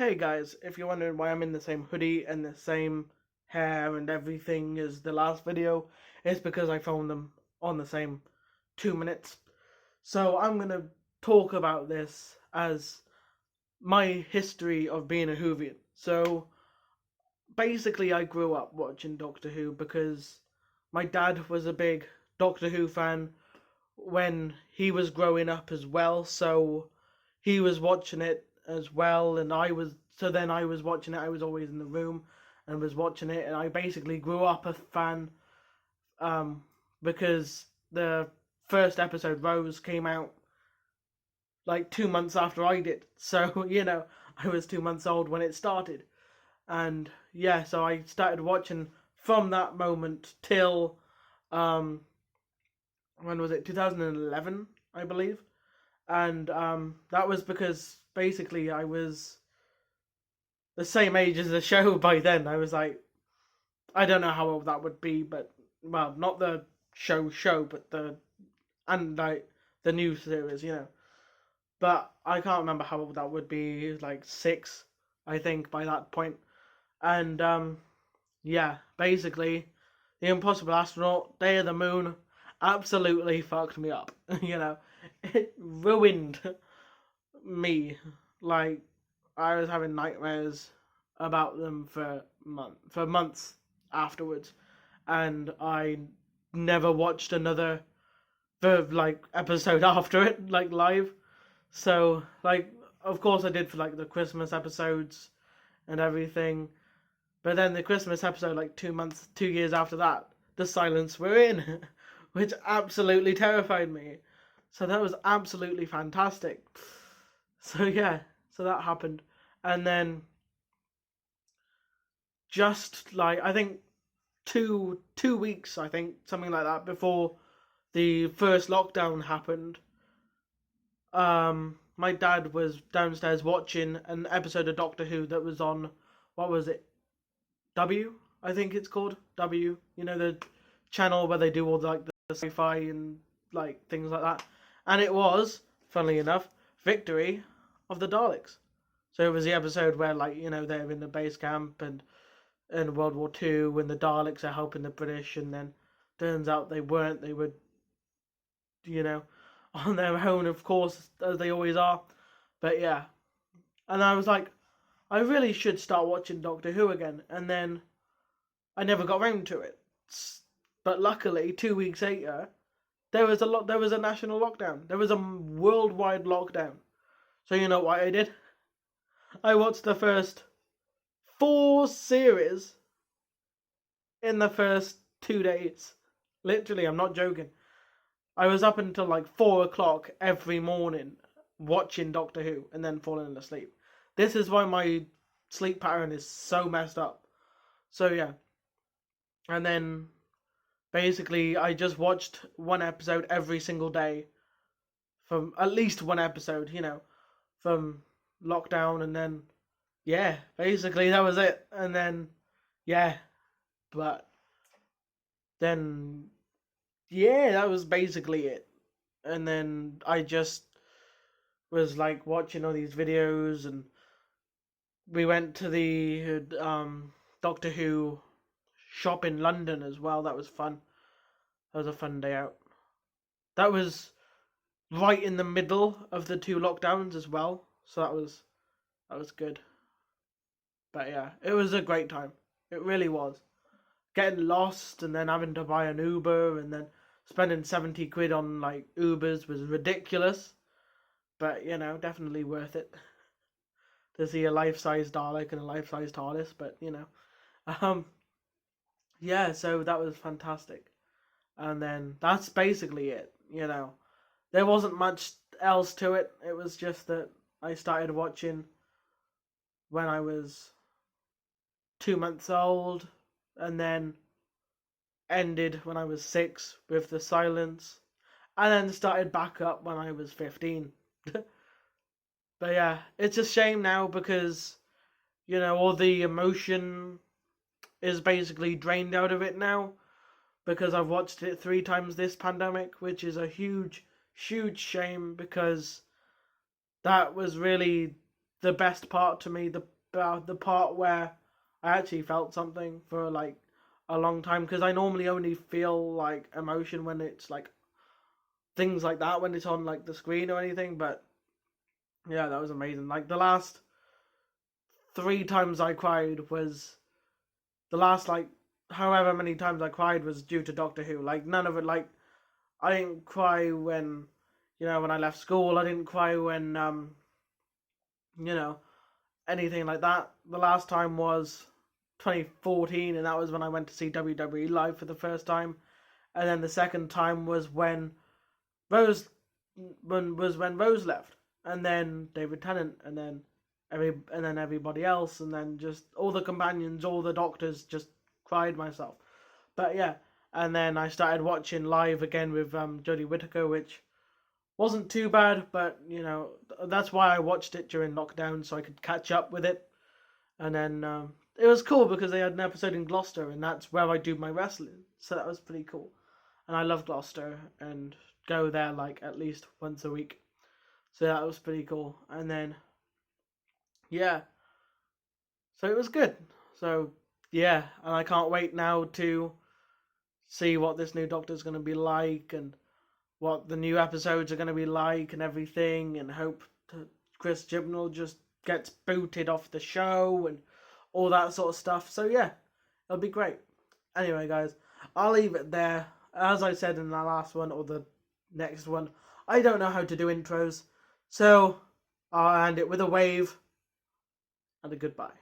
Hey guys, if you're wondering why I'm in the same hoodie and the same hair and everything as the last video, it's because I filmed them on the same 2 minutes. So I'm going to talk about this as my history of being a Whovian. So basically I grew up watching Doctor Who because my dad was a big Doctor Who fan when he was growing up as well, so he was watching it as well, and I was watching it. I was always in the room and was watching it, and I basically grew up a fan, um, because the first episode Rose came out like 2 months after I did. So I was 2 months old when it started, and yeah, so I started watching from that moment till um when was it, 2011, I believe. And that was because basically I was the same age as the show by then. I was like, I don't know how old that would be, but well, not the show, but the new series. But I can't remember how old that would be. Like 6, I think, by that point. And yeah, basically, the Impossible Astronaut, Day of the Moon, absolutely fucked me up. It ruined me. Like, I was having nightmares about them for months afterwards, and I never watched another like episode after it, like live. So like, of course I did for like the Christmas episodes and everything, but then the Christmas episode, like 2 years after that, the silence we're in, which absolutely terrified me. So that was absolutely fantastic. So yeah, so that happened, and then just like I think two weeks, I think something like that, before the first lockdown happened, my dad was downstairs watching an episode of Doctor Who that was on, what was it, W? I think it's called W. The channel where they do all the sci-fi and like things like that, and it was, funnily enough, Victory of the Daleks. So it was the episode where, like, they're in the base camp and in World War Two when the Daleks are helping the British, and then turns out they weren't. They were, you know, on their own, of course, as they always are. But yeah, and I was like, I really should start watching Doctor Who again, and then I never got round to it. But luckily, 2 weeks later, there was a lot. There was a national lockdown. There was a worldwide lockdown. So you know what I did? I watched the first 4 series in the first 2 days. Literally, I'm not joking. I was up until like 4 o'clock every morning watching Doctor Who and then falling asleep. This is why my sleep pattern is so messed up. So yeah. And then basically I just watched one episode every single day, from at least one episode, from lockdown, and then yeah, basically that was it. And then yeah, but then yeah, that was basically it. And then I just was like watching all these videos, and we went to the Doctor Who shop in London as well. That was fun. That was a fun day out. That was right in the middle of the two lockdowns as well, so that was good. But yeah, it was a great time. It really was. Getting lost and then having to buy an Uber and then spending 70 quid on like Ubers was ridiculous. But definitely worth it to see a life-size Dalek and a life-size TARDIS. But um, yeah. So that was fantastic, and then that's basically it. There wasn't much else to it. It was just that I started watching when I was 2 months old, and then ended when I was 6 with the silence, and then started back up when I was 15. But yeah, it's a shame now because all the emotion is basically drained out of it now, because I've watched it 3 times this pandemic, which is a huge, huge shame, because that was really the best part to me, the part where I actually felt something for like a long time, because I normally only feel like emotion when it's like things like that, when it's on like the screen or anything. But yeah, that was amazing. Like the last 3 times I cried was the last like however many times I cried was due to Doctor Who. Like none of it. Like I didn't cry when when I left school. I didn't cry when you know anything like that. The last time was 2014, and that was when I went to see WWE live for the first time. And then the second time was Rose when Rose left, and then David Tennant, and then everybody else, and then just all the companions, all the doctors, just cried myself. But yeah, and then I started watching live again with Jodie Whittaker, which wasn't too bad, but that's why I watched it during lockdown, so I could catch up with it. And then it was cool because they had an episode in Gloucester, and that's where I do my wrestling, so that was pretty cool. And I love Gloucester and go there like at least once a week, so that was pretty cool. And then yeah, so it was good. So yeah, and I can't wait now to see what this new Doctor's going to be like, and what the new episodes are going to be like, and everything, and hope that Chris Chibnall just gets booted off the show and all that sort of stuff. So yeah, it'll be great. Anyway, guys, I'll leave it there. As I said in the last one or the next one, I don't know how to do intros, so I'll end it with a wave and a goodbye.